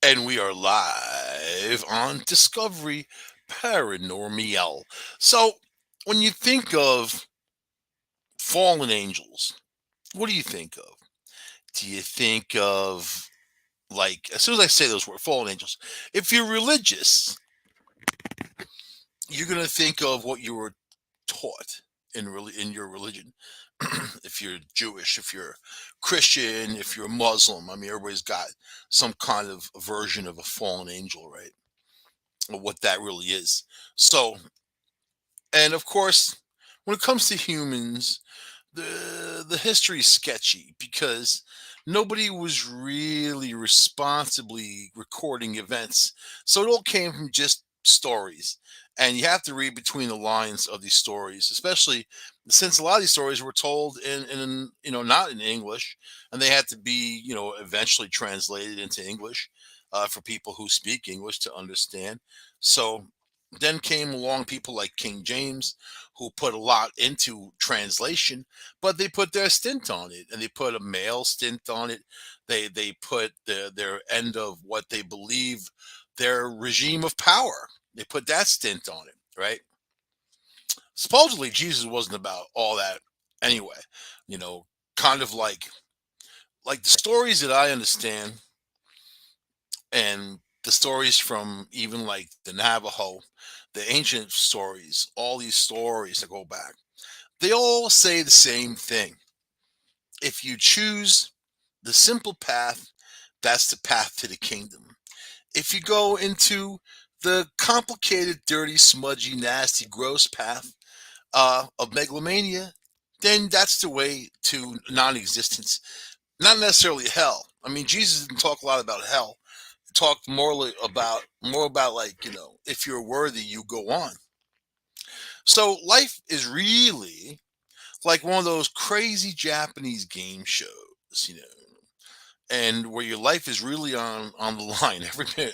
And we are live on Discovery Paranormal. So, when you think of fallen angels, what do you think of? Do you think of, like, as soon as I say those words, fallen angels, if you're religious, you're going to think of what you were taught in your religion. If you're Jewish, if you're Christian, if you're Muslim, I mean, everybody's got some kind of version of a fallen angel, right? Or what that really is. So, and of course, when it comes to humans, the history is sketchy because nobody was really responsibly recording events. So it all came from just stories. And you have to read between the lines of these stories, especially since a lot of these stories were told in not in English, and they had to be eventually translated into English for people who speak English to understand. So then came along people like King James, who put a lot into translation, but they put their stint on it, and they put a male stint on it. They put their end of what they believe their regime of power. They put that stint on it, right? Supposedly Jesus wasn't about all that anyway. You know, kind of like the stories that I understand, and the stories from even like the Navajo, the ancient stories, all these stories that go back, they all say the same thing. If you choose the simple path, that's the path to the kingdom. If you go into the complicated, dirty, smudgy, nasty, gross path of megalomania, then that's the way to non-existence. Not necessarily hell. I mean, Jesus didn't talk a lot about hell. He talked more about like if you're worthy, you go on. So life is really like one of those crazy Japanese game shows, and where your life is really on the line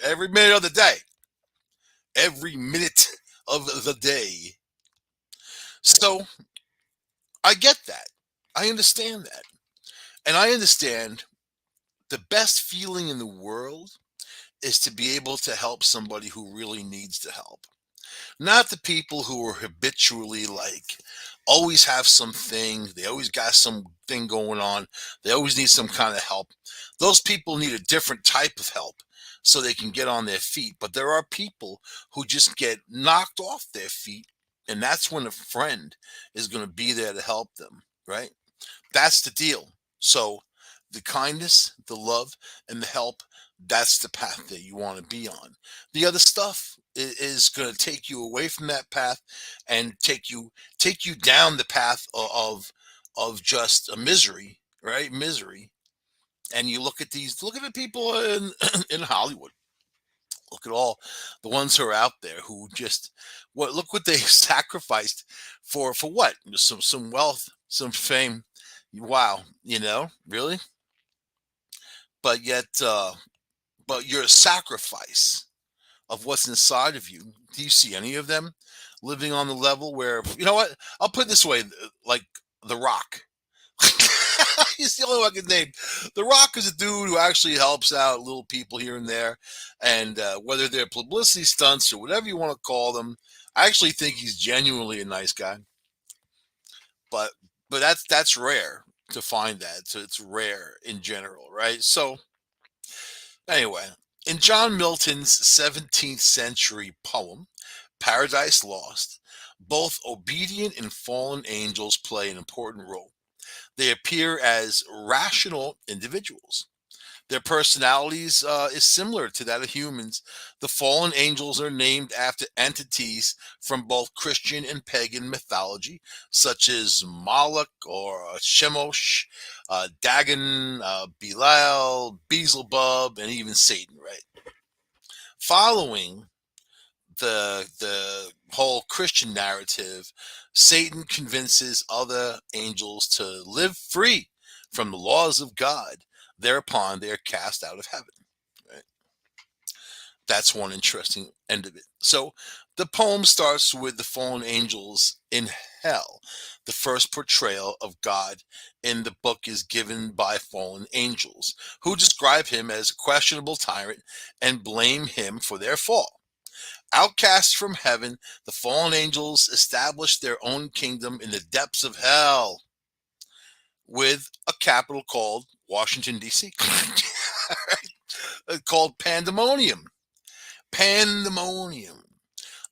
every minute of the day, every minute of the day. So I get that. I understand that. And I understand the best feeling in the world is to be able to help somebody who really needs the help. Not the people who are habitually like always have something, they always got something going on, they always need some kind of help. Those people need a different type of help so they can get on their feet. But there are people who just get knocked off their feet, and that's when a friend is going to be there to help them, right? That's the deal. So the kindness, the love, and the help, that's the path that you want to be on. The other stuff is going to take you away from that path and take you down the path of just a misery, right? Misery. And you look at the people in in Hollywood. Look at all the ones who are out there who just look what they sacrificed for what? Some wealth, some fame. Wow, really? But yet but your sacrifice of what's inside of you, do you see any of them living on the level where, you know what? I'll put it this way, like The Rock. He's the only one I can name. The Rock is a dude who actually helps out little people here and there, and whether they're publicity stunts or whatever you want to call them, I actually think he's genuinely a nice guy. But that's rare to find that. So it's rare in general, right? So anyway, in John Milton's 17th century poem, Paradise Lost, both obedient and fallen angels play an important role. They appear as rational individuals. Their personalities is similar to that of humans. The fallen angels are named after entities from both Christian and pagan mythology, such as Moloch or Shemosh, Dagon, Belial, Beelzebub, and even Satan. Right. Following the whole Christian narrative, Satan convinces other angels to live free from the laws of God. Thereupon, they are cast out of heaven. Right? That's one interesting end of it. So, the poem starts with the fallen angels in hell. the first portrayal of God in the book is given by fallen angels, who describe him as a questionable tyrant and blame him for their fall. Outcast from heaven, the fallen angels established their own kingdom in the depths of hell with a capital called Washington, D.C., called Pandemonium. Pandemonium.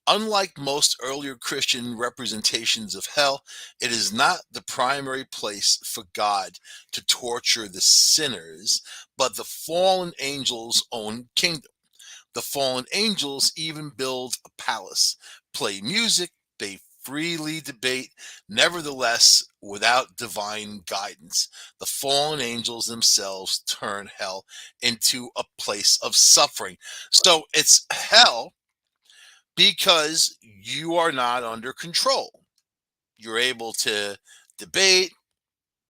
Unlike most earlier Christian representations of hell, it is not the primary place for God to torture the sinners, but the fallen angels' own kingdom. The fallen angels even build a palace, play music, they freely debate, nevertheless, without divine guidance. The fallen angels themselves turn hell into a place of suffering. So it's hell because you are not under control. You're able to debate,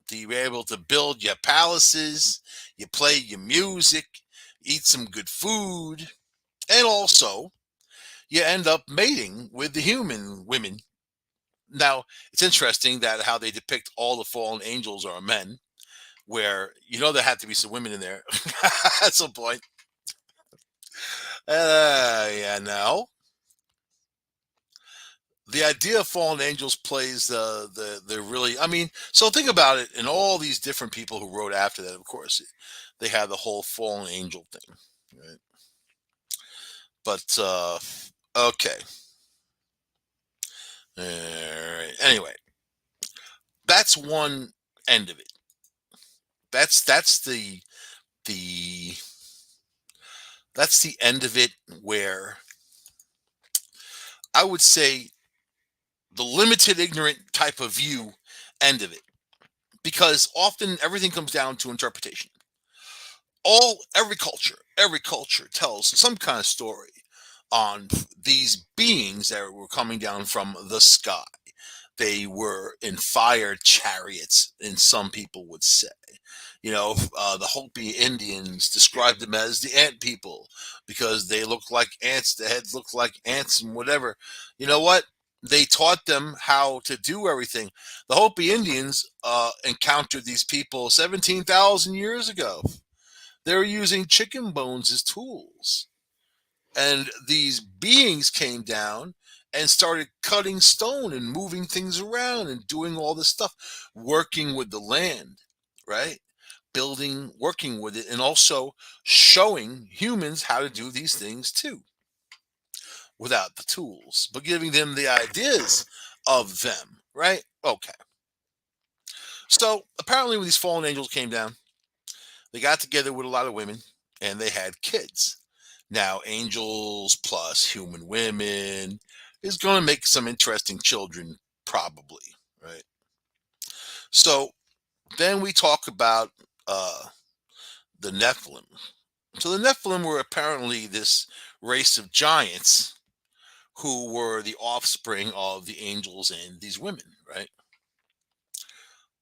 you're able to build your palaces, you play your music, eat some good food, and also you end up mating with the human women. Now, it's interesting that how they depict all the fallen angels are men, where there had to be some women in there at some point. Yeah, no. The idea of fallen angels plays the really. I mean, so think about it. And all these different people who wrote after that, of course, they had the whole fallen angel thing, right? But okay, all right. Anyway, that's one end of it. That's the that's the end of it, where I would say the limited ignorant type of view end of it, because often everything comes down to interpretation. Every culture tells some kind of story on these beings that were coming down from the sky. They were in fire chariots, and some people would say. The Hopi Indians described them as the ant people because they looked like ants, the heads looked like ants, and whatever. You know what? They taught them how to do everything. The Hopi Indians encountered these people 17,000 years ago. They were using chicken bones as tools. And these beings came down and started cutting stone and moving things around and doing all this stuff, working with the land, right? Building, working with it, and also showing humans how to do these things too, without the tools, but giving them the ideas of them, right? Okay. So apparently, when these fallen angels came down, they got together with a lot of women and they had kids. Now, angels plus human women is going to make some interesting children, probably, right? So then we talk about the Nephilim. So the Nephilim were apparently this race of giants who were the offspring of the angels and these women, right?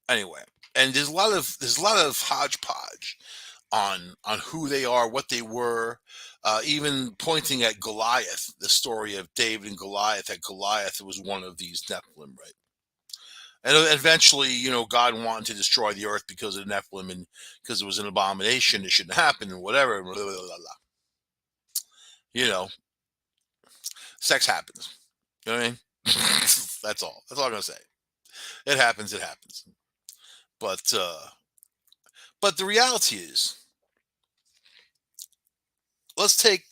Anyway, and there's a lot of hodgepodge on who they are, what they were, even pointing at Goliath, the story of David and Goliath. That Goliath was one of these Nephilim, right? And eventually, God wanted to destroy the earth because of the Nephilim and because it was an abomination, it shouldn't happen, and whatever. Blah, blah, blah, blah. You know, sex happens. You know what I mean? That's all. That's all I'm gonna say. It happens. It happens. But the reality is, let's take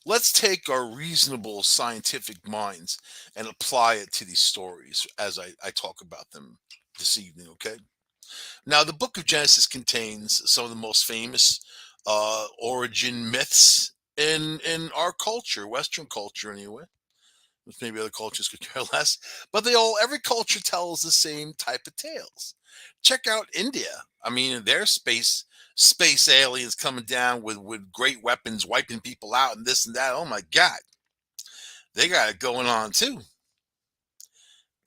let's take our reasonable scientific minds and apply it to these stories as I talk about them this evening. Okay. Now, the book of Genesis contains some of the most famous origin myths in our culture, Western culture anyway. Maybe other cultures could care less, but every culture tells the same type of tales. Check out India. I mean, their space aliens coming down with great weapons, wiping people out, and this and that. Oh my God, they got it going on too,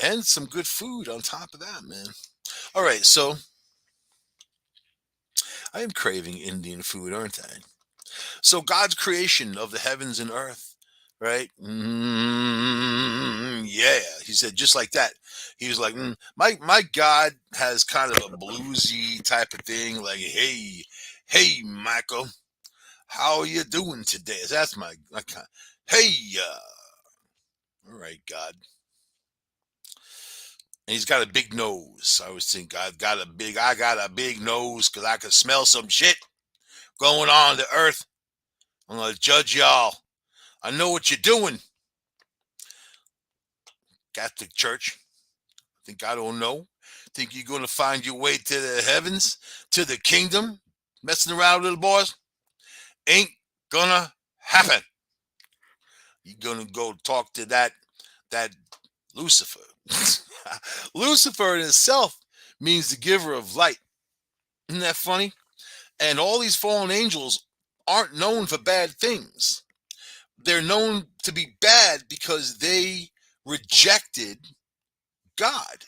and some good food on top of that, man. All right, so I am craving Indian food, aren't I? So God's creation of the heavens and earth, right? Yeah, he said just like that. He was like, my God has kind of a bluesy type of thing. Like, hey, Michael, how are you doing today? That's my kind. Hey, all right, God. And he's got a big nose. I always think I got a big nose because I can smell some shit going on the earth. I'm gonna judge y'all. I know what you're doing, Catholic Church. Think I don't know? Think you're gonna find your way to the heavens, to the kingdom, messing around, little boys? Ain't gonna happen. You're gonna go talk to that Lucifer. Lucifer in itself means the giver of light. Isn't that funny? And all these fallen angels aren't known for bad things. They're known to be bad because they rejected God.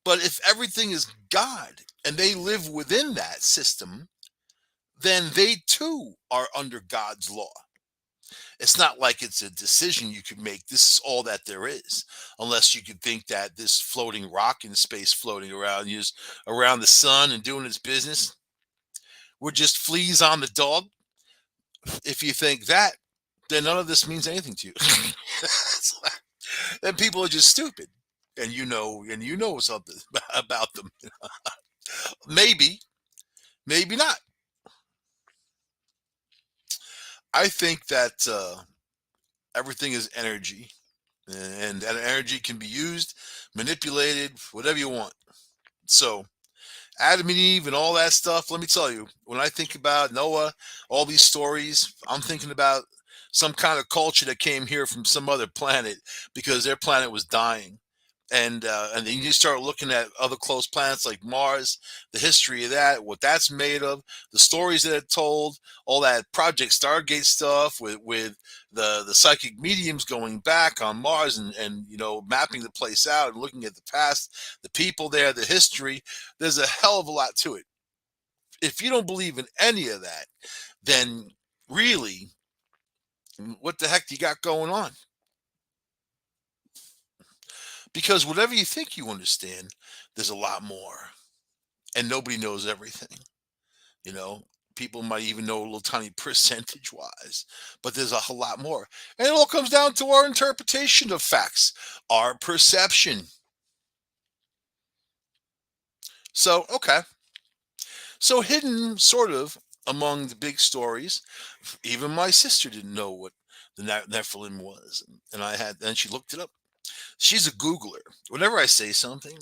But if everything is God and they live within that system, then they too are under God's law. It's not like it's a decision you could make. This is all that there is, unless you could think that this floating rock in space floating around is around the sun and doing its business. We're just fleas on the dog. If you think that, then none of this means anything to you. Then people are just stupid, and you know something about them. Maybe, maybe not. I think that everything is energy, and that energy can be used, manipulated, whatever you want. So Adam and Eve and all that stuff, let me tell you, when I think about Noah, all these stories, I'm thinking about some kind of culture that came here from some other planet because their planet was dying. And then you start looking at other close planets like Mars, the history of that, what that's made of, the stories that it told, all that Project Stargate stuff with the psychic mediums going back on Mars and mapping the place out and looking at the past, the people there, the history. There's a hell of a lot to it. If you don't believe in any of that, then really, what the heck do you got going on? Because whatever you think you understand, there's a lot more. And nobody knows everything. You know, people might even know a little tiny percentage wise, but there's a whole lot more. And it all comes down to our interpretation of facts, our perception. So, okay. So, hidden sort of among the big stories, even my sister didn't know what the Nephilim was. And she looked it up. She's a Googler. Whenever I say something,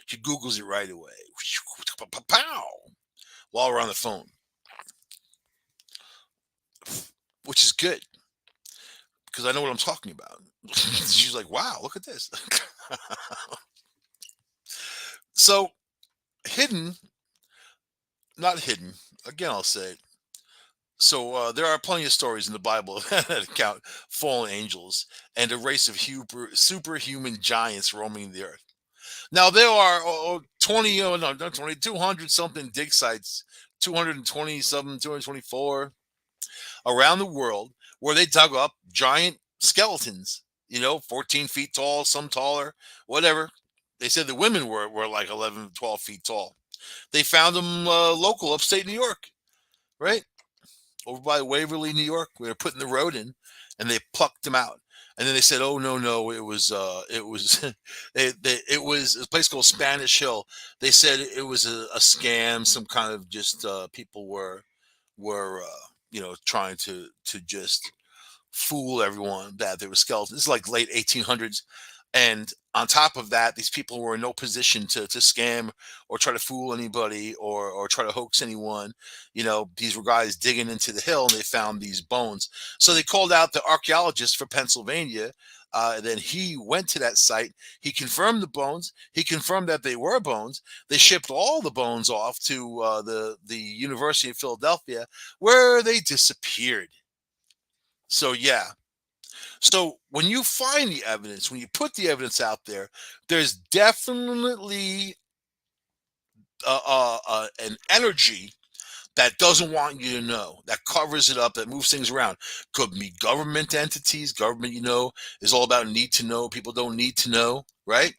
she Googles it right away. Pow! While we're on the phone, which is good because I know what I'm talking about. She's like, wow, look at this. So, hidden, not hidden, again, I'll say it. So, there are plenty of stories in the Bible that account fallen angels and a race of superhuman giants roaming the earth. Now, there are 20, no, not 20, 200 something dig sites, 220 something, 224 around the world where they dug up giant skeletons, 14 feet tall, some taller, whatever. They said the women were like 11, 12 feet tall. They found them local, upstate New York, right? Over by Waverly, New York, where they're putting the road in, and they plucked them out. And then they said, "Oh no, it was it was a place called Spanish Hill." They said it was a scam, some kind of just people were trying to just fool everyone that there were skeletons. This is like late 1800s. And on top of that, these people were in no position to scam or try to fool anybody or try to hoax anyone. These were guys digging into the hill and they found these bones. So they called out the archaeologist for Pennsylvania. Then he went to that site. He confirmed the bones. He confirmed that they were bones. They shipped all the bones off to the University of Philadelphia, where they disappeared. So yeah. So when you find the evidence, when you put the evidence out there, there's definitely an energy that doesn't want you to know, that covers it up, that moves things around. Could be government entities. Government, is all about need to know. People don't need to know, right?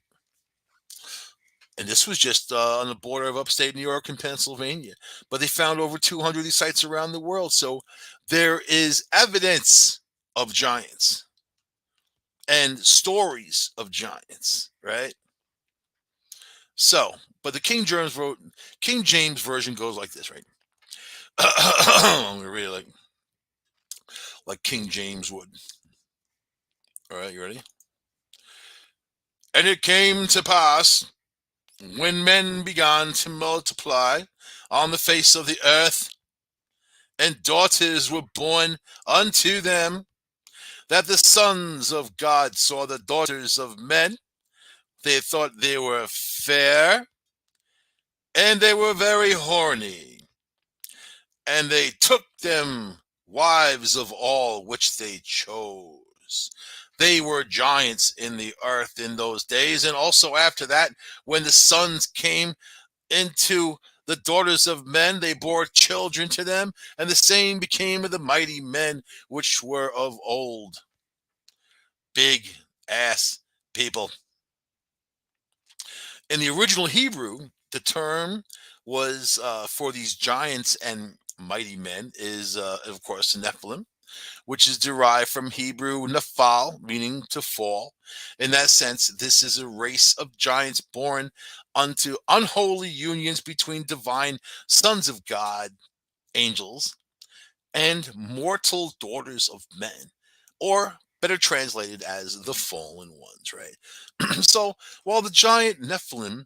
And this was just on the border of upstate New York and Pennsylvania. But they found over 200 of these sites around the world. So there is evidence of giants and stories of giants, right? So, but the King James version goes like this, right? I'm gonna read it like King James would. All right, you ready? And it came to pass when men began to multiply on the face of the earth, and daughters were born unto them, that the sons of God saw the daughters of men. They thought they were fair, and they were very horny. And they took them wives of all which they chose. They were giants in the earth in those days, and also after that, when the sons came into the daughters of men, they bore children to them, and the same became of the mighty men which were of old. Big ass people. In the original Hebrew, the term was for these giants and mighty men is, of course, Nephilim, which is derived from Hebrew naphal, meaning to fall. In that sense, this is a race of giants born unto unholy unions between divine sons of God, angels, and mortal daughters of men, or better translated as the fallen ones, right? So while the giant Nephilim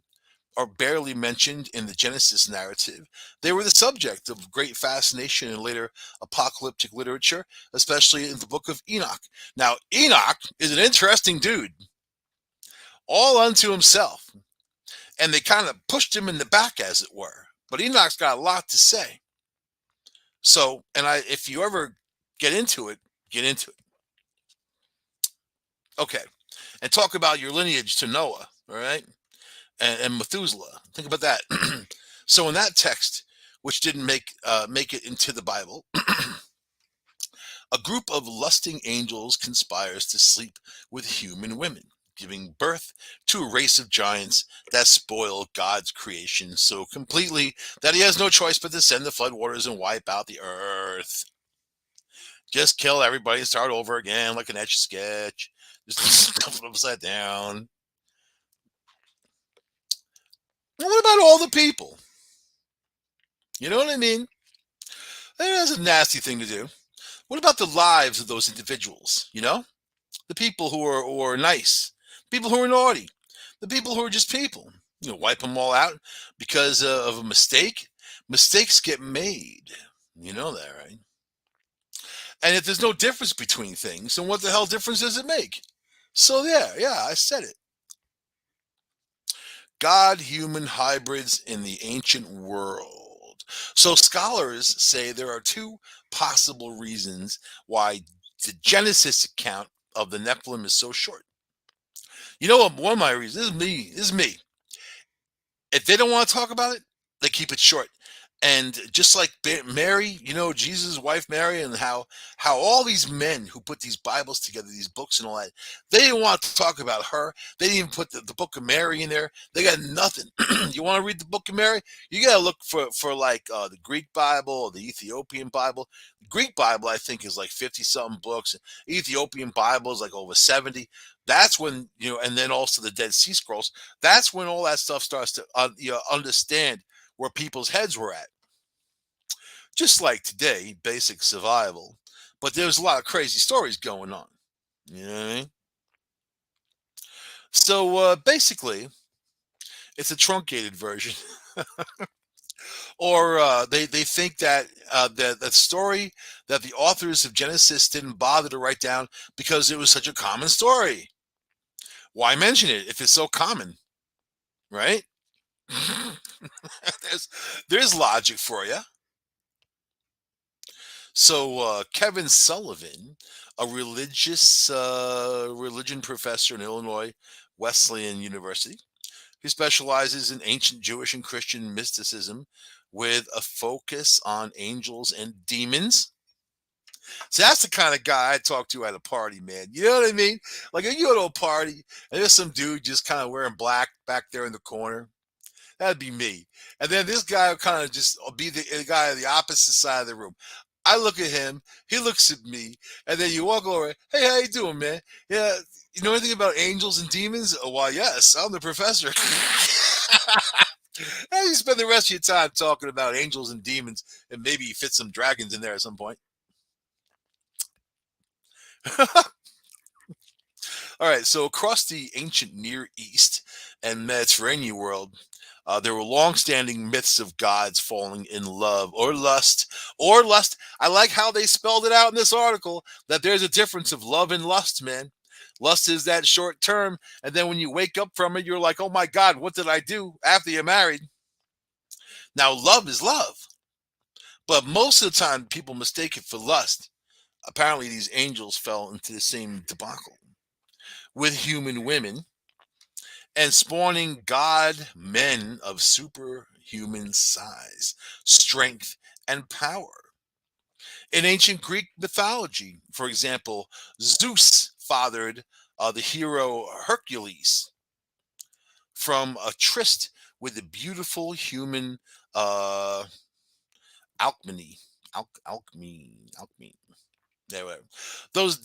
are barely mentioned in the Genesis narrative, they were the subject of great fascination in later apocalyptic literature, especially in the book of Enoch. Now, Enoch is an interesting dude, all unto himself, and they kind of pushed him in the back, as it were. But Enoch's got a lot to say. So, if you ever get into it, get into it. Okay. And talk about your lineage to Noah, all right? And Methuselah. Think about that. So in that text, which didn't make it into the Bible, a group of lusting angels conspires to sleep with human women, giving birth to a race of giants that spoil God's creation so completely that he has no choice but to send the floodwaters and wipe out the earth. Just kill everybody and start over again like an etch a sketch. Just stuff it upside down. What about all the people? You know what I mean? That's a nasty thing to do. What about the lives of those individuals? You know, the people who are nice, people who are naughty, the people who are just people. You know, wipe them all out because of a mistake. Mistakes get made. You know that, right? And if there's no difference between things, then what the hell difference does it make? So yeah, I said it. God-human hybrids in the ancient world. So scholars say there are two possible reasons why the Genesis account of the Nephilim is so short. You know what? One of my reasons, this is me. If they don't want to talk about it, they keep it short. And just like Mary, you know, Jesus' wife Mary, and how all these men who put these Bibles together, these books and all that, they didn't want to talk about her. They didn't even put the Book of Mary in there. They got nothing. You want to read the Book of Mary? You got to look for like the Greek Bible or the Ethiopian Bible. The Greek Bible, I think, is like 50 something books. Ethiopian Bible is like over 70. That's when, you know, and then also the Dead Sea Scrolls. That's when all that stuff starts to understand where people's heads were at. Just like today, basic survival. But there's a lot of crazy stories going on. You know what I mean? So basically, it's a truncated version. Or they think that that story that the authors of Genesis didn't bother to write down because it was such a common story. Why mention it if it's so common, right? there's there's logic for you. So Kevin Sullivan, a religion professor in Illinois Wesleyan University, who specializes in ancient Jewish and Christian mysticism with a focus on angels and demons. So that's the kind of guy I talk to at a party, man. You know what I mean? Like if you go to a party and there's some dude just kind of wearing black back there in the corner, That'd be me. And then this guy will kind of just be the guy on the opposite side of the room. I look at him, he looks at me, and then you walk over. Hey, how you doing, man? Yeah, you know anything about angels and demons? Oh, why, yes, I'm the professor. And you spend the rest of your time talking about angels and demons, and maybe you fit some dragons in there at some point. All right, so across the ancient Near East and Mediterranean world, there were long-standing myths of gods falling in love or lust. Or lust. I like how they spelled it out in this article that there's a difference of love and lust, man. Lust is that short term, and then when you wake up from it, you're like, oh my God, what did I do after you're married? Now, love is love, but most of the time, people mistake it for lust. Apparently, these angels fell into the same debacle with human women and spawning god men of superhuman size, strength, and power. In ancient Greek mythology, for example, Zeus fathered the hero Hercules from a tryst with a beautiful human uh, alchemy. Alchemy. Yeah, whatever. Those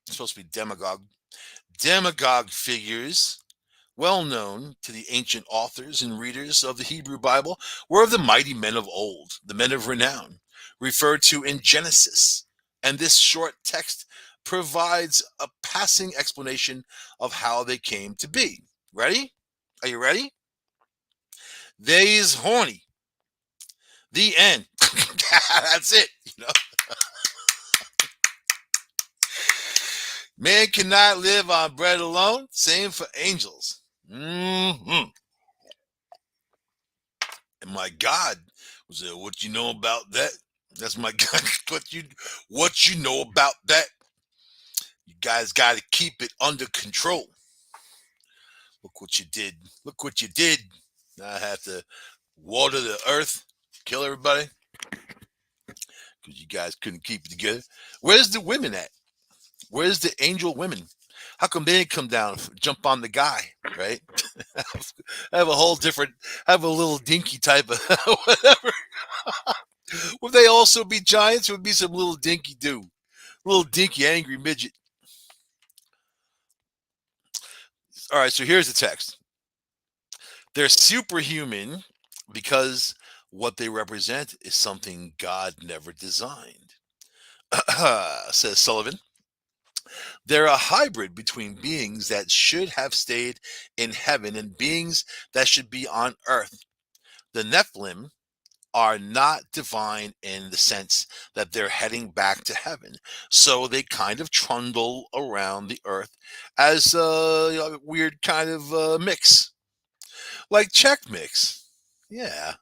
supposed to be demagogue figures well known to the ancient authors and readers of the Hebrew Bible were of the mighty men of old, the men of renown, referred to in Genesis. And this short text provides a passing explanation of how they came to be. Ready? Are you ready? They's horny. The end. That's it. You know, man cannot live on bread alone. Same for angels. Mm-hmm. And my God, was it what you know about that? That's my God. What you know about that? You guys got to keep it under control. Look what you did. Look what you did. Now I have to water the earth, kill everybody because you guys couldn't keep it together. Where's the women at? Where's the angel women? How come they didn't come down, jump on the guy, right? Have a whole different, have a little dinky type of whatever. Would they also be giants? Or would be some little dinky dude, little dinky angry midget? All right, so here's the text. They're superhuman because what they represent is something God never designed. Says Sullivan. They're a hybrid between beings that should have stayed in heaven and beings that should be on earth. The Nephilim are not divine in the sense that they're heading back to heaven. So they kind of trundle around the earth as a weird kind of mix, like Czech mix. Yeah.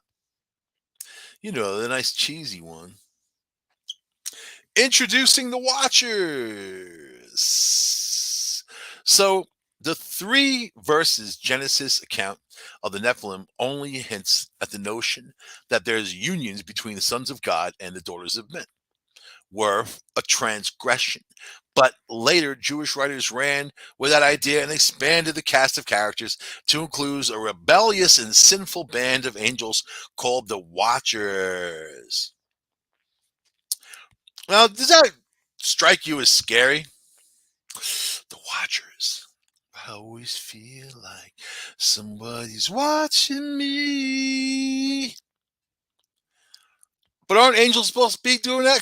You know, the nice cheesy one. Introducing the Watchers. So the 3 verses Genesis account of the Nephilim only hints at the notion that there's unions between the sons of God and the daughters of men were a transgression. But later, Jewish writers ran with that idea and expanded the cast of characters to include a rebellious and sinful band of angels called the Watchers. Now, does that strike you as scary? The Watchers. I always feel like somebody's watching me. But aren't angels supposed to be doing that?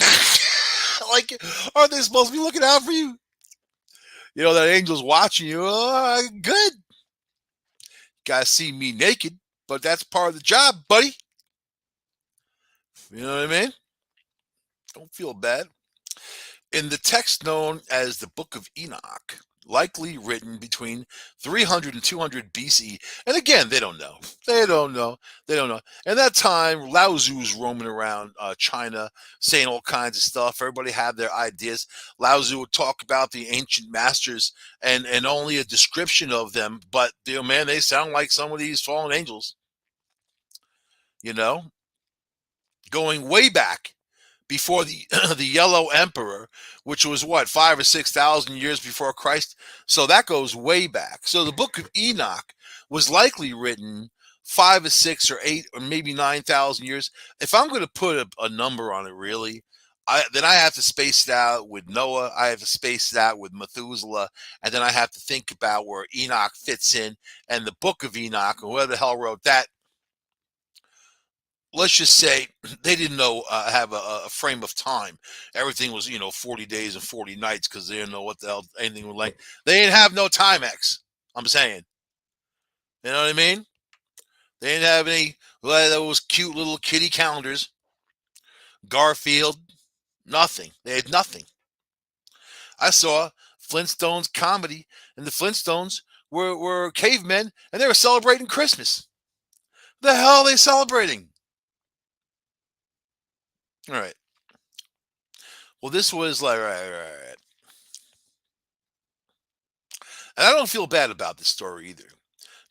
Like, aren't they supposed to be looking out for you? You know, that angel's watching you. Oh, good. Gotta see me naked, but that's part of the job, buddy. You know what I mean? Don't feel bad. In the text known as the Book of Enoch, likely written between 300 and 200 BC. And again, they don't know. They don't know. And that time, Lao Tzu was roaming around China saying all kinds of stuff. Everybody had their ideas. Lao Tzu would talk about the ancient masters and only a description of them. But, man, they sound like some of these fallen angels. You know, going way back before the the Yellow Emperor, which was what 5,000 or 6,000 years before Christ. So that goes way back. So the Book of Enoch was likely written 5 or 6 or 8 or maybe 9,000 years. If I'm going to put a number on it, really, then I have to space it out with Noah. I have to space it out with Methuselah, and then I have to think about where Enoch fits in, and the Book of Enoch, or whoever the hell wrote that. Let's just say they didn't know have a frame of time. Everything was 40 days and 40 nights because they didn't know what the hell anything was like. They didn't have no Timex. I'm saying, you know what I mean? They didn't have any those cute little kitty calendars. Garfield, nothing. They had nothing. I saw Flintstones comedy, and the Flintstones were cavemen, and they were celebrating Christmas. The hell are they celebrating? All right. Well, this was like, right. And I don't feel bad about this story either.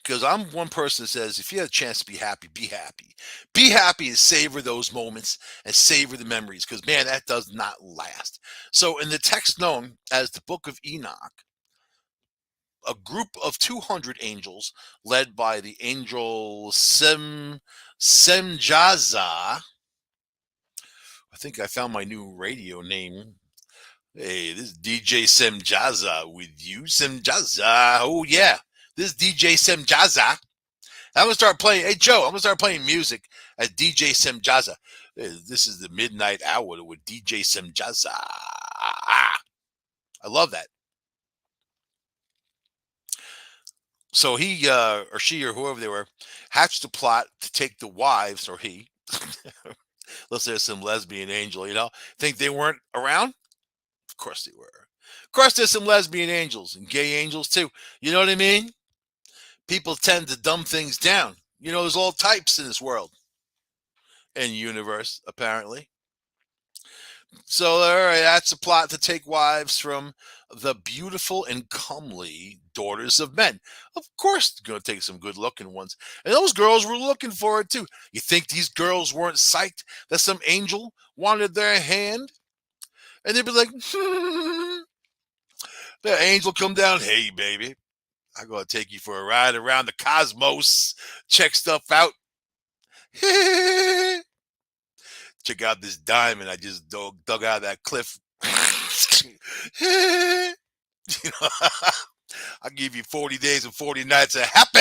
Because I'm one person that says if you have a chance to be happy, be happy. Be happy and savor those moments and savor the memories. Because, man, that does not last. So, in the text known as the Book of Enoch, a group of 200 angels led by the angel Semjaza. I think I found my new radio name. Hey, this is DJ Semjaza with you, Semjaza. Oh yeah, this is DJ Semjaza. I'm gonna start playing. Hey Joe, I'm gonna start playing music at DJ Semjaza. This is the midnight hour with DJ Semjaza. I love that. So he or she or whoever they were hatched a plot to take the wives, or he. Let's say some lesbian angel, think they weren't around? Of course they were. Of course, there's some lesbian angels and gay angels too. You know what I mean? People tend to dumb things down. There's all types in this world and universe, apparently. So, all right, that's a plot to take wives from the beautiful and comely daughters of men. Of course, they're going to take some good looking ones. And those girls were looking for it too. You think these girls weren't psyched that some angel wanted their hand? And they'd be like, the angel come down, hey, baby, I'm going to take you for a ride around the cosmos, check stuff out. Check out this diamond I just dug out of that cliff. I'll give you 40 days and 40 nights of happy.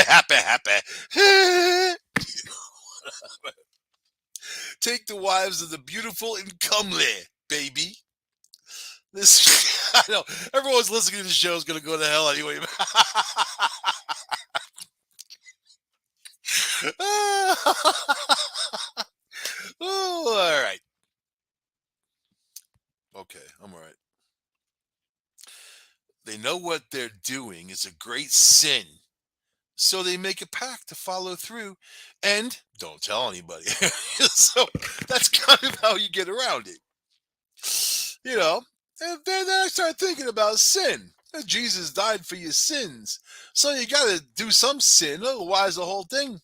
Take the wives of the beautiful and comely, baby. This, I know, everyone's listening to the show is going to go to hell anyway. Oh, all right. Okay, I'm all right. They know what they're doing is a great sin. So they make a pact to follow through and don't tell anybody. So that's kind of how you get around it. And then I start thinking about sin. Jesus died for your sins. So you got to do some sin. Otherwise, the whole thing,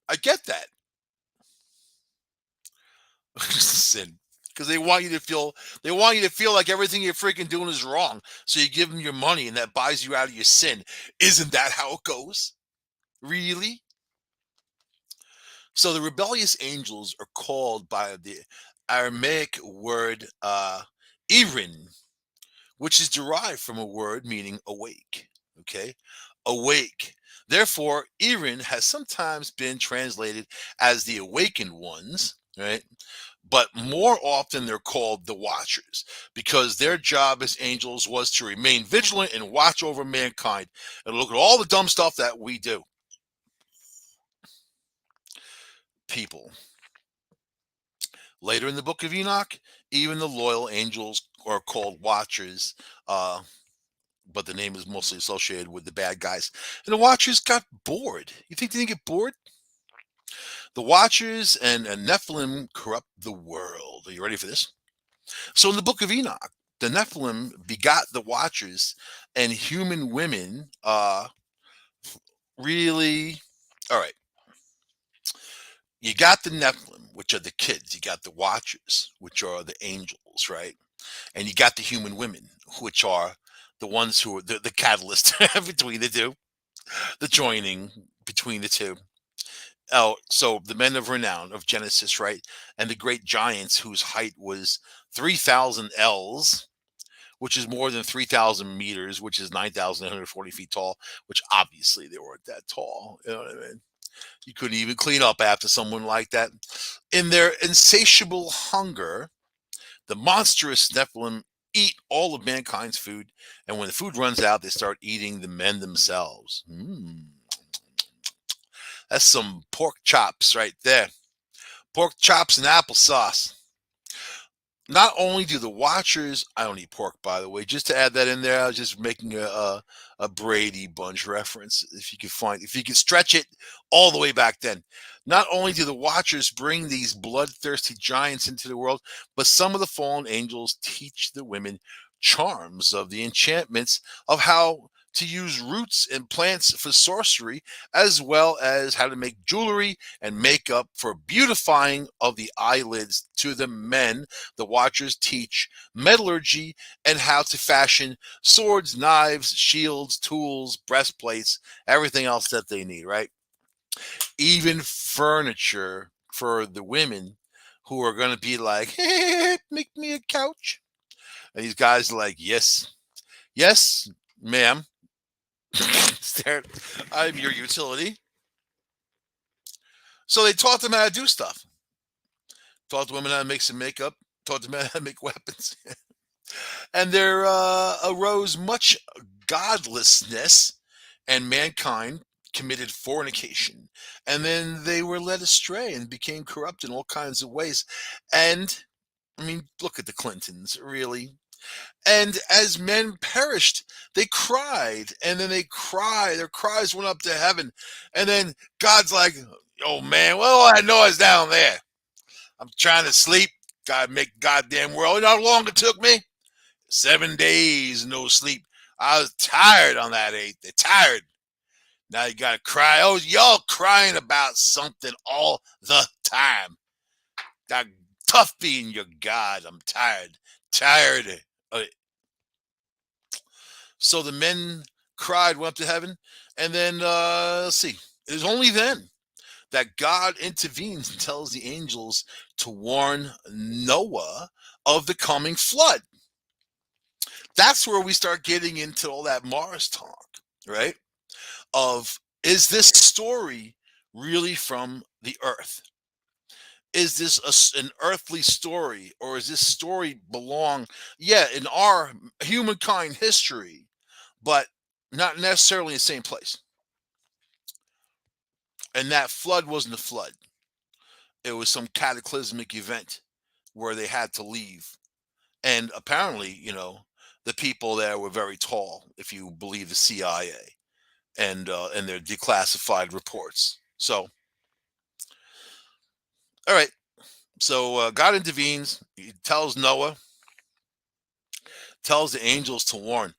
I get that. Sin. Because they want you to feel like everything you're freaking doing is wrong. So you give them your money and that buys you out of your sin. Isn't that how it goes? Really? So the rebellious angels are called by the Aramaic word Irin, which is derived from a word meaning awake. Okay? Awake. Therefore, Irin has sometimes been translated as the awakened ones, right? But more often they're called the watchers because their job as angels was to remain vigilant and watch over mankind and look at all the dumb stuff that we do. People. Later in the book of Enoch, even the loyal angels are called watchers, but the name is mostly associated with the bad guys. And the watchers got bored. You think they didn't get bored? The watchers and Nephilim corrupt the world. Are you ready for this? So in the book of Enoch, the Nephilim begot the watchers and human women really. All right. You got the Nephilim, which are the kids. You got the watchers, which are the angels, right? And you got the human women, which are the ones who are the catalyst between the two, the joining between the two. Oh, so the men of renown of Genesis, right? And the great giants whose height was 3,000 ells, which is more than 3,000 meters, which is 9,140 feet tall, which obviously they weren't that tall. You know what I mean? You couldn't even clean up after someone like that. In their insatiable hunger, the monstrous Nephilim eat all of mankind's food, and when the food runs out, they start eating the men themselves. That's some pork chops right there. Pork chops and applesauce. Not only do the watchers, I don't eat pork, by the way, just to add that in there, I was just making a Brady Bunch reference. If you could stretch it all the way back then. Not only do the watchers bring these bloodthirsty giants into the world, but some of the fallen angels teach the women charms of the enchantments of how to use roots and plants for sorcery, as well as how to make jewelry and makeup for beautifying of the eyelids. To the men, the watchers teach metallurgy and how to fashion swords, knives, shields, tools, breastplates, everything else that they need, right? Even furniture for the women who are going to be like, hey, make me a couch. And these guys are like, yes, yes, ma'am. I'm your utility. So they taught them how to do stuff. Taught the women how to make some makeup. Taught them how to make weapons. And there arose much godlessness, and mankind committed fornication. And then they were led astray and became corrupt in all kinds of ways. And, I mean, look at the Clintons, really. And as men perished, they cried, and then they cried. Their cries went up to heaven. And then God's like, oh, man, well, all that noise down there. I'm trying to sleep. God make goddamn world. You know how long it took me? 7 days, no sleep. I was tired on that 8th. They're tired. Now you gotta cry. Oh, y'all crying about something all the time. That tough being your God. I'm tired. Tired of it. So the men cried, went up to heaven, and then let's see. It was only then that God intervenes and tells the angels to warn Noah of the coming flood. That's where we start getting into all that Mars talk, right? Of, is this story really from the earth? Is this an earthly story, or is this story belong, yeah, in our humankind history, but not necessarily in the same place? And that flood wasn't a flood. It was some cataclysmic event where they had to leave. And apparently, the people there were very tall, if you believe the CIA and their declassified reports. So, all right. So God intervenes. He tells Noah, tells the angels to warn.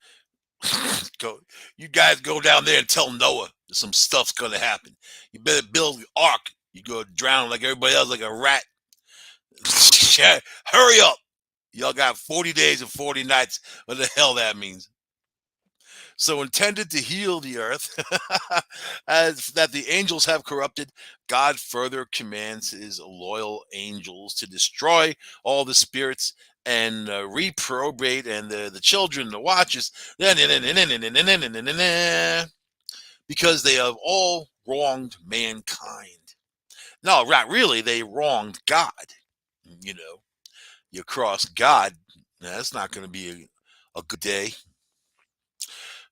Go, you guys go down there and tell Noah some stuff's gonna happen. You better build the ark. You go drown like everybody else, like a rat. Hurry up. Y'all got 40 days and 40 nights. What the hell that means? So intended to heal the earth, as that the angels have corrupted, God further commands his loyal angels to destroy all the spirits and reprobate and the children, the watchers, because they have all wronged mankind. No, right, really, they wronged God. You know, you cross God, that's not going to be a good day.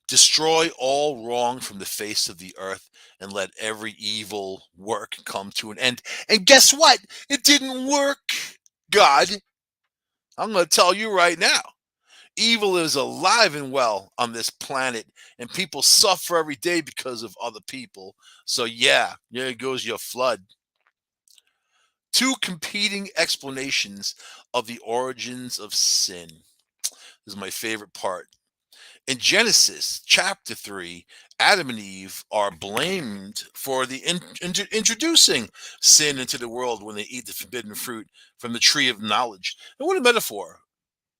Destroy all wrong from the face of the earth, and let every evil work come to an end. And guess what? It didn't work, God. I'm going to tell you right now. Evil is alive and well on this planet, and people suffer every day because of other people. So, yeah, there goes your flood. Two competing explanations of the origins of sin. This is my favorite part. In Genesis chapter 3, Adam and Eve are blamed for the introducing sin into the world when they eat the forbidden fruit from the tree of knowledge. And what a metaphor!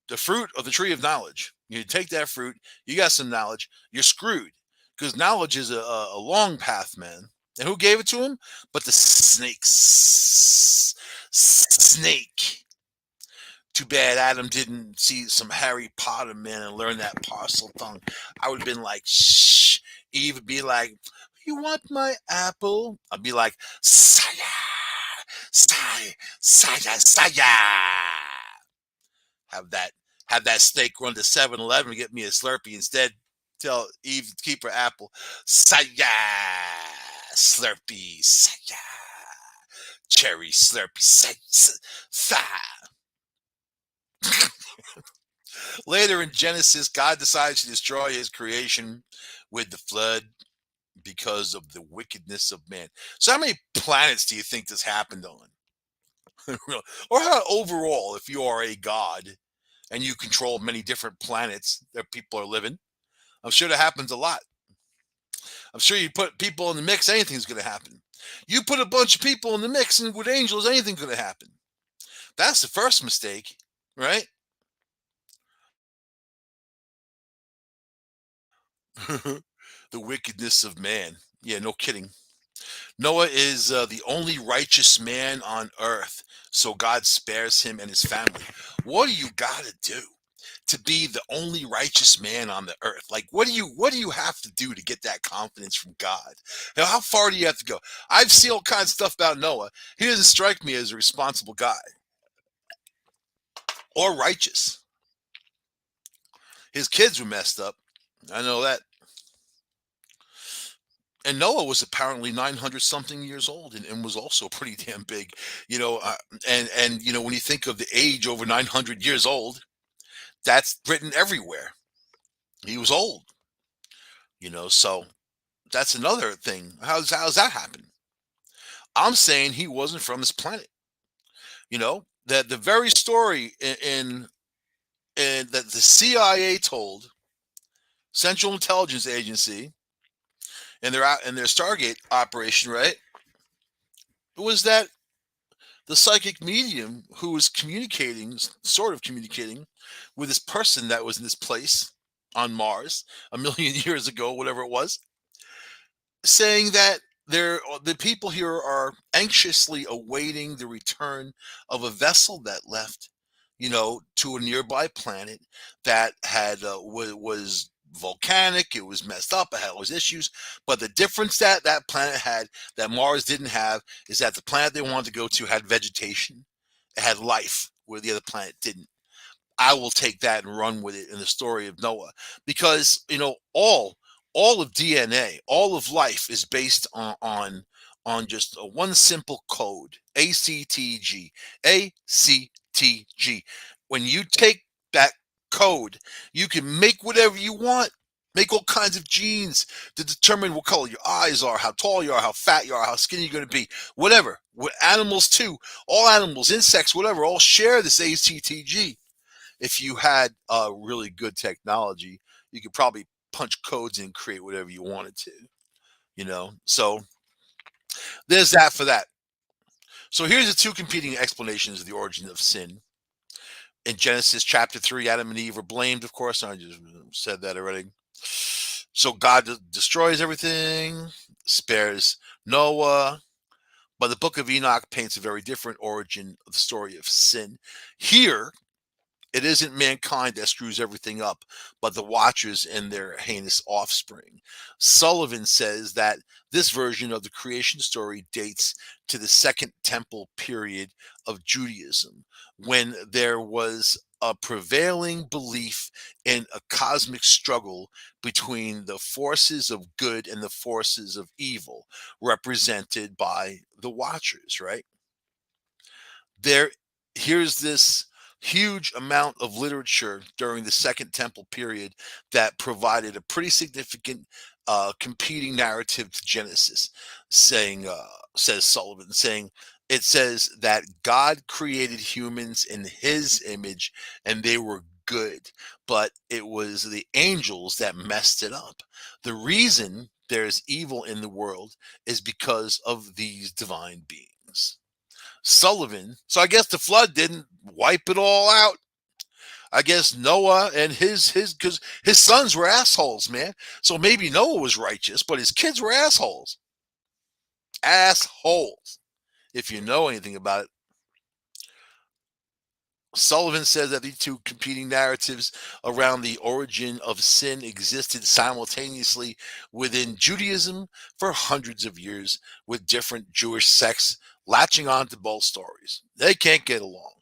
The fruit of the tree of knowledge. You take that fruit, you got some knowledge, you're screwed because knowledge is a long path, man. And who gave it to him? But the snakes. Snake. Too bad Adam didn't see some Harry Potter, man, and learn that parcel tongue. I would have been like, shh. Eve would be like, you want my apple? I'd be like, saya, saya, saya, saya. Have that have that snake run to 7-Eleven and get me a Slurpee instead. Tell Eve to keep her apple. Saya Slurpee. Saya cherry Slurpee. Saya. Later in Genesis, God decides to destroy his creation with the flood because of the wickedness of man. So how many planets do you think this happened on? Or how overall, if you are a god and you control many different planets that people are living, I'm sure that happens a lot. I'm sure you put people in the mix, anything's going to happen. You put a bunch of people in the mix and with angels, anything's going to happen. That's the first mistake, right? The wickedness of man. Yeah, no kidding. Noah is the only righteous man on earth, so God spares him and his family. What do you got to do to be the only righteous man on the earth? Like, what do you have to do to get that confidence from God? How far do you have to go? I've seen all kinds of stuff about Noah. He doesn't strike me as a responsible guy or righteous. His kids were messed up. I know that. And Noah was apparently 900 something years old and was also pretty damn big, you know. And when you think of the age over 900 years old, that's written everywhere. He was old, so that's another thing. How's that happen? I'm saying he wasn't from this planet. That the very story in that the CIA told Central Intelligence Agency in their Stargate operation, right? Was that the psychic medium who was communicating, sort of communicating, with this person that was in this place on Mars a million years ago, whatever it was, saying that the people here are anxiously awaiting the return of a vessel that left, to a nearby planet that had was volcanic. It was messed up. It had all those issues. But the difference that that planet had that Mars didn't have is that the planet they wanted to go to had vegetation. It had life where the other planet didn't. I will take that and run with it in the story of Noah because all of DNA, all of life is based on just one simple code, ACTG, ACTG. When you take that code, you can make whatever you want. Make all kinds of genes to determine what color your eyes are, how tall you are, how fat you are, how skinny you're going to be, whatever. With animals too, all animals, insects, whatever, all share this ACTG. If you had really good technology, you could probably punch codes and create whatever you wanted to. So there's that for that. So here's the two competing explanations of the origin of sin. In Genesis chapter 3, Adam and Eve are blamed, of course. I just said that already. So God destroys everything, spares Noah. But the book of Enoch paints a very different origin of the story of sin. Here, it isn't mankind that screws everything up, but the Watchers and their heinous offspring. Sullivan says that this version of the creation story dates to the Second Temple period of Judaism, when there was a prevailing belief in a cosmic struggle between the forces of good and the forces of evil, represented by the Watchers, right? there Here's this huge amount of literature during the Second Temple period that provided a pretty significant competing narrative to Genesis, saying says Sullivan, saying it says that God created humans in his image and they were good, but it was the angels that messed it up. The reason there's evil in the world is because of these divine beings. Sullivan. So I guess the flood didn't wipe it all out. I guess Noah and his because his sons were assholes, man. So maybe Noah was righteous, but his kids were assholes. Assholes. If you know anything about it. Sullivan says that the two competing narratives around the origin of sin existed simultaneously within Judaism for hundreds of years, with different Jewish sects latching on to both stories. They can't get along.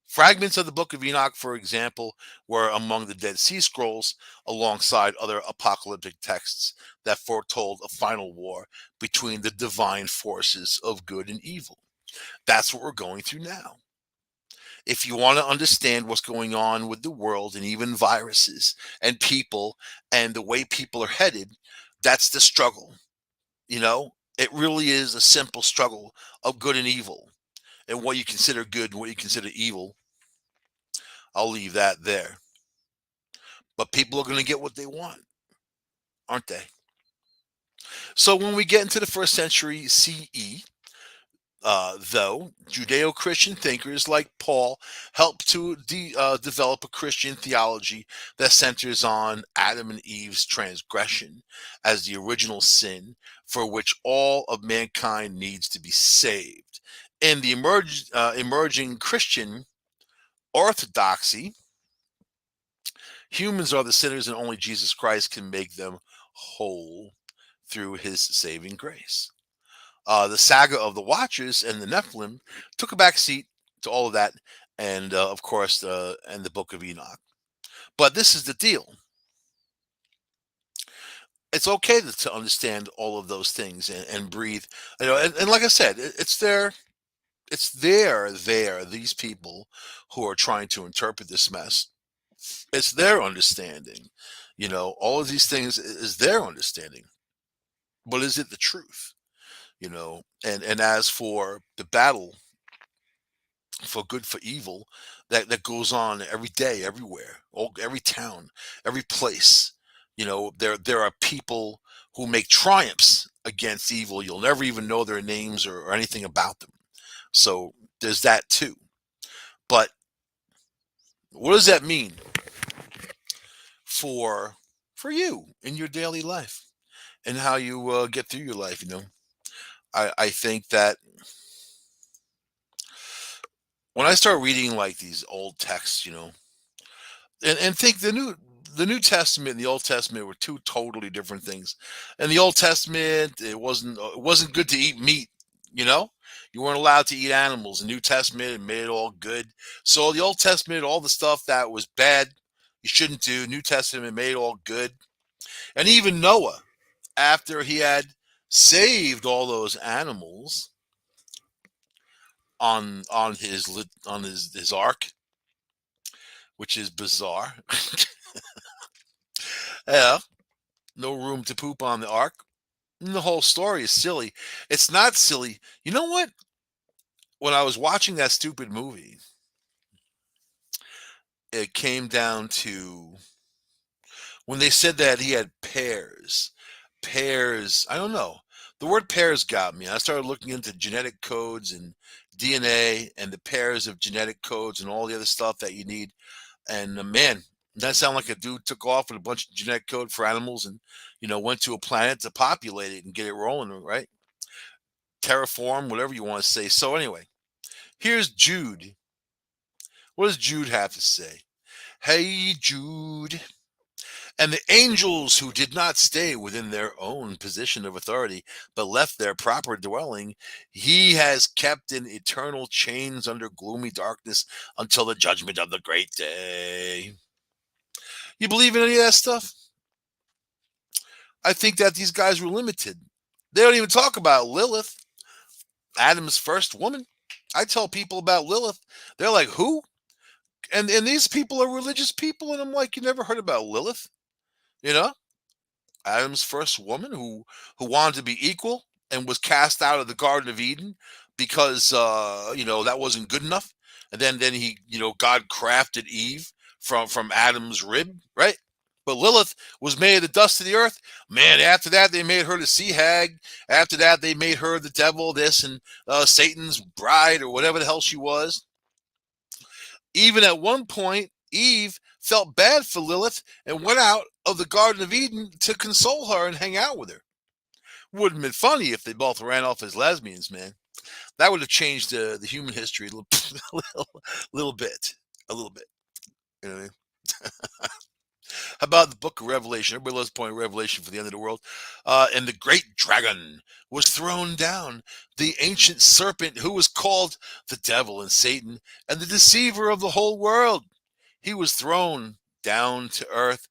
Fragments of the Book of Enoch, for example, were among the Dead Sea Scrolls, alongside other apocalyptic texts that foretold a final war between the divine forces of good and evil. That's what we're going through now. If you want to understand what's going on with the world and even viruses and people and the way people are headed, that's the struggle. You know, it really is a simple struggle of good and evil, and what you consider good and what you consider evil. I'll leave that there. But people are going to get what they want, aren't they? So when we get into the first century CE, though, Judeo Christian thinkers like Paul helped to develop a Christian theology that centers on Adam and Eve's transgression as the original sin for which all of mankind needs to be saved. In the emerging Christian orthodoxy, humans are the sinners and only Jesus Christ can make them whole through his saving grace. The saga of the Watchers and the Nephilim took a back seat to all of that, and of course, and the Book of Enoch. But this is the deal: it's okay to understand all of those things and breathe. You know, and like I said, it's there. It's there. These people who are trying to interpret this mess, it's their understanding. You know, all of these things is their understanding. But is it the truth? You know, and as for the battle for good for evil that goes on every day, everywhere, every town, every place, you know, there are people who make triumphs against evil. You'll never even know their names or anything about them. So there's that too. But what does that mean for you in your daily life and how you get through your life? You know, I think that when I start reading like these old texts, you know, and think the New Testament and the Old Testament were two totally different things. In the Old Testament, it wasn't good to eat meat, you know? You weren't allowed to eat animals. The New Testament it made it all good. So the Old Testament, all the stuff that was bad, you shouldn't do. New Testament made it all good. And even Noah, after he had saved all those animals on his ark, which is bizarre. Yeah, no room to poop on the ark. And the whole story is silly. It's not silly. You know what? When I was watching that stupid movie, it came down to when they said that he had pairs. Pairs, I don't know. The word pairs got me. I started looking into genetic codes and DNA and the pairs of genetic codes and all the other stuff that you need. And man, that sounded like a dude took off with a bunch of genetic code for animals and, you know, went to a planet to populate it and get it rolling, right? Terraform, whatever you want to say. So anyway, here's Jude. What does Jude have to say? Hey, Jude. And the angels who did not stay within their own position of authority, but left their proper dwelling, he has kept in eternal chains under gloomy darkness until the judgment of the great day. You believe in any of that stuff? I think that these guys were limited. They don't even talk about Lilith, Adam's first woman. I tell people about Lilith. They're like, who? And these people are religious people, and I'm like, you never heard about Lilith? You know? Adam's first woman who wanted to be equal and was cast out of the Garden of Eden because you know that wasn't good enough. And then he God crafted Eve from Adam's rib, right? But Lilith was made of the dust of the earth. Man, after that they made her the sea hag. After that they made her the devil, this and Satan's bride or whatever the hell she was. Even at one point Eve felt bad for Lilith and went out of the Garden of Eden to console her and hang out with her. Wouldn't have been funny if they both ran off as lesbians, man. That would have changed the human history a little, little bit. A little bit. You know what I mean? How about the book of Revelation? Everybody loves pointing Revelation for the end of the world. And the great dragon was thrown down, the ancient serpent who was called the devil and Satan, and the deceiver of the whole world. He was thrown down to earth.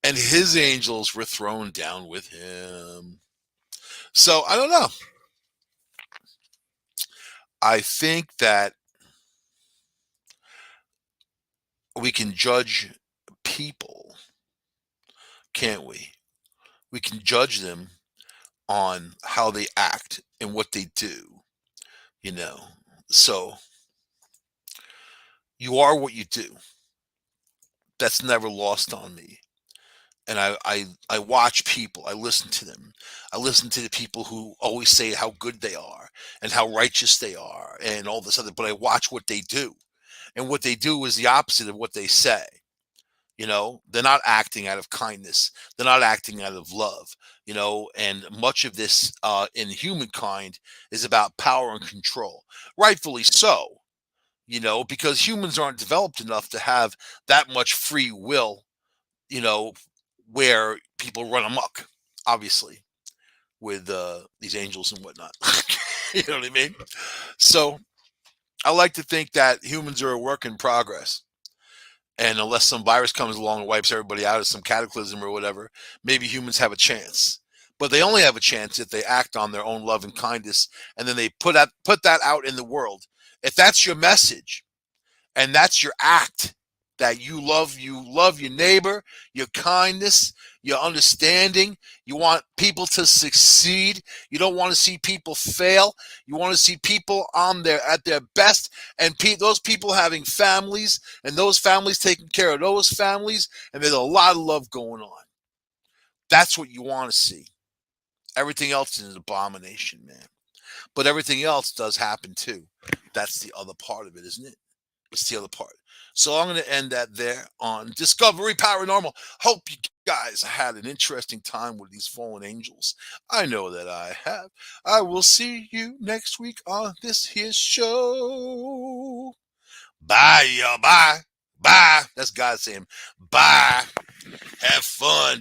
And his angels were thrown down with him. So I don't know. I think that we can judge people, can't we? We can judge them on how they act and what they do, you know. So you are what you do. That's never lost on me. And I watch people. I listen to them. I listen to the people who always say how good they are and how righteous they are and all this other. But I watch what they do, and what they do is the opposite of what they say. You know, they're not acting out of kindness. They're not acting out of love. You know, and much of this in humankind is about power and control, rightfully so. You know, because humans aren't developed enough to have that much free will, you know, where people run amok, obviously, with these angels and whatnot. You know what I mean? So I like to think that humans are a work in progress. And unless some virus comes along and wipes everybody out of some cataclysm or whatever, maybe humans have a chance. But they only have a chance if they act on their own love and kindness, and then they put that out in the world. If that's your message, and that's your act, that you love your neighbor, your kindness, your understanding. You want people to succeed. You don't want to see people fail. You want to see people on their at their best, and those people having families, and those families taking care of those families, and there's a lot of love going on. That's what you want to see. Everything else is an abomination, man. But everything else does happen too. That's the other part of it, isn't it? It's the other part. So I'm going to end that there on Discovery Paranormal. Hope you guys had an interesting time with these fallen angels. I know that I have. I will see you next week on this here show. Bye, y'all. Bye. Bye. That's God saying bye. Have fun.